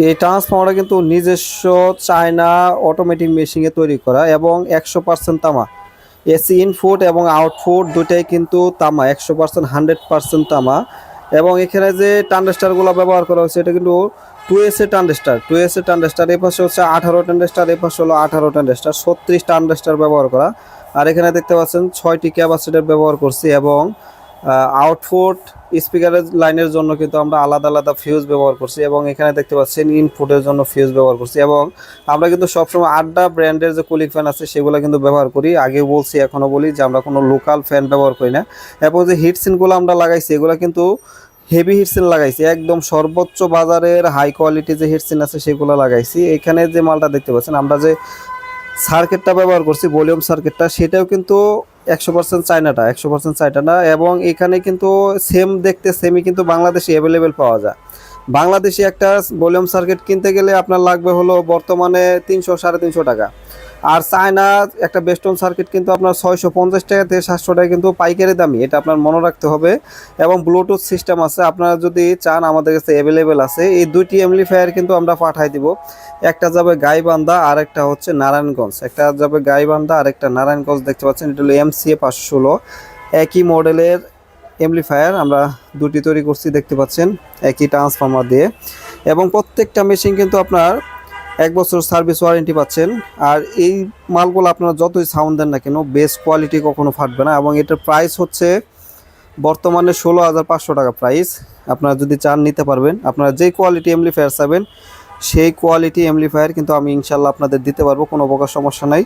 এই ট্রান্সফর্মারটা কিন্তু নিজস্ব চায়না অটোমেটিক মেশিনে তৈরি করা এবং 100% তামা। এসি ইনপুট এবং আউটপুট দুটাই কিন্তু তামা, 100% 100% তামা। এবং এখানে যে ট্রানজিস্টারগুলো ব্যবহার করা হয়েছে এটা কিন্তু 2S ট্রানজিস্টার, 2S ট্রানজিস্টার। এই পাশে হচ্ছে 18 ট্রানজিস্টার, এই পাশে হলো 18 ট্রানজিস্টার, 36 ট্রানজিস্টার ব্যবহার করা। আর এখানে দেখতে পাচ্ছেন 6টি ক্যাপাসিটর ব্যবহার করছি এবং আউটপুট স্পিকারের লাইনের জন্য কিন্তু আমরা আলাদা আলাদা ফিউজ ব্যবহার করছি এবং এখানে দেখতে পাচ্ছেন ইনপুটের জন্য ফিউজ ব্যবহার করছি। এবং আমরা কিন্তু সবসময় আড্ডা ব্র্যান্ডের যে কুলিং ফ্যান আছে সেগুলো কিন্তু ব্যবহার করি, আগে বলছি এখনও বলি যে আমরা কোনো লোকাল ফ্যান ব্যবহার করি না। এবং যে হিটসিনগুলো আমরা লাগাইছি এগুলো কিন্তু হেভি হিটসিন লাগাইছি, একদম সর্বোচ্চ বাজারের হাই কোয়ালিটি যে হিটসিন আছে সেগুলো লাগাইছি। এখানে যে মালটা দেখতে পাচ্ছেন আমরা যে সার্কিটটা ব্যবহার করছি, ভলিউম সার্কিটটা, সেটাও কিন্তু 100% চায়নাটা, 100% চায়না। এবং এখানে কিন্তু সেম দেখতে সেমই কিন্তু বাংলাদেশে অ্যাভেলেবেল পাওয়া যায়। বাংলাদেশে একটা ভলিউম সার্কিট কিনতে গেলে আপনার লাগবে হলো বর্তমানে 300 350 টাকা। আর চায়না একটা বেস্টন সার্কিট কিন্তু আপনার 650 টাকা থেকে 700 টাকা কিন্তু পাইকারি দামি, এটা আপনার মনে রাখতে হবে। এবং ব্লুটুথ সিস্টেম আছে, আপনারা যদি চান আমাদের কাছে অ্যাভেলেবেল আছে। এই দুইটি অ্যাম্পলিফায়ার কিন্তু আমরা পাঠাই দিব, একটা যাবে গাইবান্ধা আর একটা হচ্ছে নারায়ণগঞ্জ। একটা যাবে গাইবান্ধা আর একটা নারায়ণগঞ্জ। দেখতে পাচ্ছেন এটা হলো MCA 516, একই মডেলের অ্যাম্পলিফায়ার আমরা দুটি তৈরি করছি, দেখতে পাচ্ছেন একই ট্রান্সফর্মার দিয়ে। এবং প্রত্যেকটা মেশিন কিন্তু আপনার 1 বছর সার্ভিস ওয়ারেন্টি পাচ্ছেন। আর এই মালগুলো আপনারা যতই সাউন্ড দেন না কেন বেস্ট কোয়ালিটি কখনো ফাটবে না। এবং এটার প্রাইস হচ্ছে বর্তমানে 16,500 টাকা প্রাইস। আপনারা যদি চান নিতে পারবেন, আপনারা যেই কোয়ালিটি অ্যাম্পলিফায়ার চাবেন সেই কোয়ালিটি অ্যাম্পলিফায়ার কিন্তু আমি ইনশাল্লাহ আপনাদের দিতে পারবো, কোনো প্রকার সমস্যা নাই।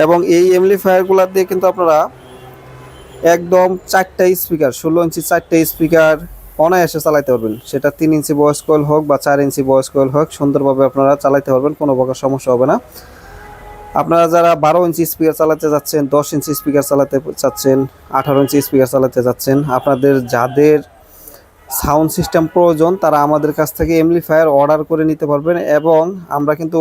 এবং এই অ্যাম্পলিফায়ারগুলো দিয়ে কিন্তু আপনারা একদম 4টা স্পিকার, 16 ইঞ্চি 4টা স্পিকার অনায়াসে চালাইতে পারবেন। সেটা 3 ইঞ্চি ভয়েস কয়েল হোক বা 4 ইঞ্চি ভয়েস কয়েল হোক, সুন্দরভাবে আপনারা চালাইতে পারবেন, কোনো প্রকার সমস্যা হবে না। আপনারা যারা 12 ইঞ্চি স্পিকার চালাতে যাচ্ছেন, 10 ইঞ্চি স্পিকার চালাতে চাচ্ছেন, 18 ইঞ্চি স্পিকার চালাতে যাচ্ছেন, আপনাদের যাদের সাউন্ড সিস্টেম প্রয়োজন তারা আমাদের কাছ থেকে অ্যাম্পলিফায়ার অর্ডার করে নিতে পারবেন। এবং আমরা কিন্তু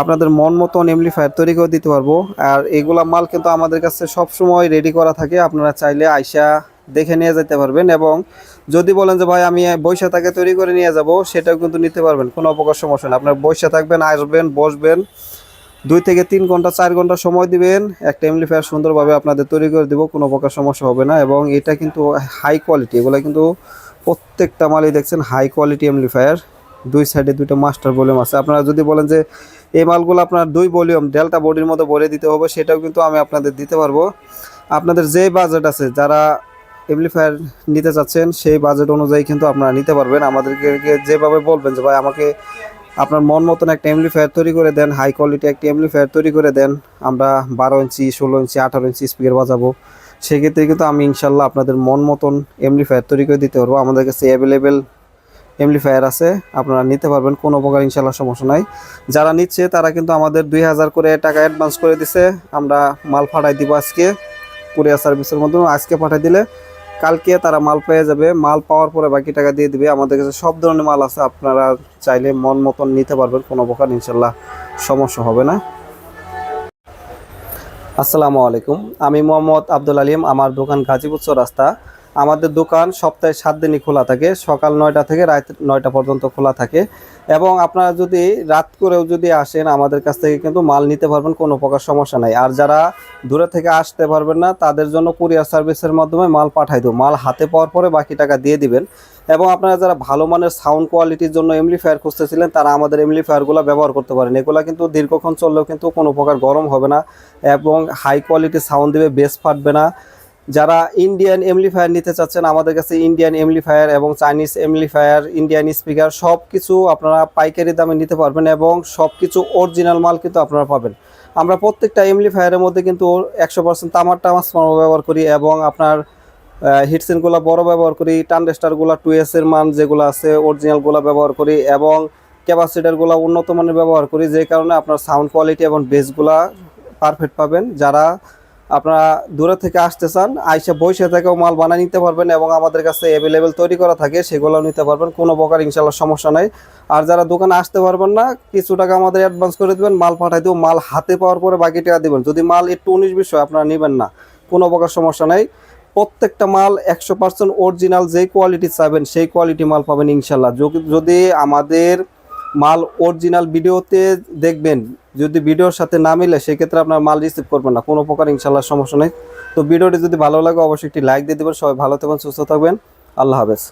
আপনাদের মন মতন অ্যাম্পলিফায়ার তৈরি করে দিতে পারবো। আর এগুলা মাল কিন্তু আমাদের কাছে সবসময় রেডি করা থাকে, আপনারা চাইলে আইসা দেখে নিয়ে যেতে পারবেন। এবং যদি বলেন যে ভাই আমি বৈশা থেকে তৈরি করে নিয়ে যাব, সেটাও কিন্তু নিতে পারবেন, কোনো প্রকার সমস্যা নেই। আপনার বৈশা থাকবেন, আসবেন, বসবেন, 2 থেকে 3 ঘন্টা 4 ঘন্টা সময় দিবেন, একটা অ্যাম্পলিফায়ার সুন্দরভাবে আপনাদের তৈরি করে দেবো, কোনো প্রকার সমস্যা হবে না। এবং এটা কিন্তু হাই কোয়ালিটি, এগুলো কিন্তু প্রত্যেকটা মালই দেখছেন হাই কোয়ালিটি অ্যাম্পলিফায়ার। 2 সাইডে 2টা মাস্টার ভলিউম আছে। আপনারা যদি বলেন যে এই মালগুলো আপনার 2 ভলিউম ডেল্টা বডির মধ্যে ভরে দিতে হবে, সেটাও কিন্তু আমি আপনাদের দিতে পারবো। আপনাদের যে বাজেট আছে, যারা অ্যাম্পলিফায়ার নিতে চাচ্ছেন সেই বাজেট অনুযায়ী কিন্তু আপনারা নিতে পারবেন। আমাদেরকে যেভাবে বলবেন যে ভাই আমাকে আপনার মন মতন একটা অ্যাম্পলিফায়ার তৈরি করে দেন, হাই কোয়ালিটি একটা অ্যাম্পলিফায়ার তৈরি করে দেন, আমরা 12 ইঞ্চি 16 ইঞ্চি 18 ইঞ্চি স্পিকার বাজাবো, সেক্ষেত্রে কিন্তু আমি ইনশাল্লাহ আপনাদের মন মতন অ্যাম্পলিফায়ার তৈরি করে দিতে পারবো। আমাদের কাছে অ্যাভেলেবেল অ্যাম্পলিফায়ার আছে, আপনারা নিতে পারবেন, কোনো প্রকার ইনশাল্লাহ সমস্যা নাই। যারা নিচ্ছে তারা কিন্তু আমাদের 2000 করে টাকা অ্যাডভান্স করে দিছে, আমরা মাল পাঠাই দিব আজকে কুরিয়ার সার্ভিসের মাধ্যমে। আজকে পাঠাই দিলে কালকে তারা মাল পেয়ে যাবে, মাল পাওয়ার পরে বাকি টাকা দিয়ে দিবে। আমাদের কাছে সব ধরনের মাল আছে, আপনারা চাইলে মন মতন নিতে পারবেন, কোনো প্রকার ইনশাল্লাহ সমস্যা হবে না। আসসালামু আলাইকুম, আমি মোহাম্মদ আব্দুল আলিম, আমার দোকান গাজীপুর রাস্তা। আমাদের দোকান সপ্তাহে 7 দিনই খোলা থাকে, সকাল 9টা থেকে রাত 9টা পর্যন্ত খোলা থাকে। এবং আপনারা যদি রাত করেও যদি আসেন আমাদের কাছ থেকে কিন্তু মাল নিতে পারবেন, কোনো প্রকার সমস্যা নাই। আর যারা দূরে থেকে আসতে পারবেন না তাদের জন্য কুরিয়ার সার্ভিসের মাধ্যমে মাল পাঠাই দেবো, মাল হাতে পাওয়ার পরে বাকি টাকা দিয়ে দিবেন। এবং আপনারা যারা ভালো মানের সাউন্ড কোয়ালিটির জন্য অ্যাম্পলিফায়ার খুঁজতেছিলেন তারা আমাদের অ্যাম্পলিফায়ারগুলো ব্যবহার করতে পারেন। এগুলো কিন্তু দীর্ঘক্ষণ চললেও কিন্তু কোনো প্রকার গরম হবে না এবং হাই কোয়ালিটির সাউন্ড দেবে, বেস ফাটবে না। যারা ইন্ডিয়ান অ্যাম্পলিফায়ার নিতে চাচ্ছেন আমাদের কাছে ইন্ডিয়ান অ্যাম্পলিফায়ার এবং চাইনিজ অ্যাম্পলিফায়ার, ইন্ডিয়ান স্পিকার সব কিছু আপনারা পাইকারি দামে নিতে পারবেন এবং সব কিছু অরিজিনাল মাল কিন্তু আপনারা পাবেন। আমরা প্রত্যেকটা অ্যাম্পলিফায়ারের মধ্যে কিন্তু 100% তামার ট্রান্সফর্মার ব্যবহার করি এবং আপনার হিটসিনগুলো বড় ব্যবহার করি, ট্রানজিস্টারগুলো 2S এর মান যেগুলো আছে অরিজিনালগুলো ব্যবহার করি এবং ক্যাপাসিটারগুলো উন্নত মানের ব্যবহার করি, যে কারণে আপনার সাউন্ড কোয়ালিটি এবং বেসগুলা পারফেক্ট পাবেন। যারা আপনারা দূরে থেকে আসতে চান আইসা বসে থেকেও মাল বানিয়ে নিতে পারবেন এবং আমাদের কাছে অ্যাভেলেবেল তৈরি করা থাকে, সেগুলোও নিতে পারবেন, কোনো প্রকার ইনশাল্লাহ সমস্যা নাই। আর যারা দোকানে আসতে পারবেন না কিছু টাকা আমাদের অ্যাডভান্স করে দেবেন, মাল পাঠাই দেবো, মাল হাতে পাওয়ার পরে বাকি টাকা দেবেন। যদি মাল একটু 19-20 হয় আপনারা নেবেন না, কোনো প্রকার সমস্যা নাই। প্রত্যেকটা মাল 100% অরিজিনাল, যেই কোয়ালিটি চাইবেন সেই কোয়ালিটি মাল পাবেন ইনশাল্লাহ। যদি আমাদের মাল অরিজিনাল ভিডিওতে দেখবেন, যদি ভিডিওর সাথে না মিলে সেক্ষেত্রে আপনার মাল রিসিভ করবেন না, কোনো প্রকার ইনশাল্লাহ সমস্যা নেই। তো ভিডিওটি যদি ভালো লাগে অবশ্যই একটি লাইক দিয়ে দেবেন। সবাই ভালো থাকবেন, সুস্থ থাকবেন, আল্লাহ হাফেজ।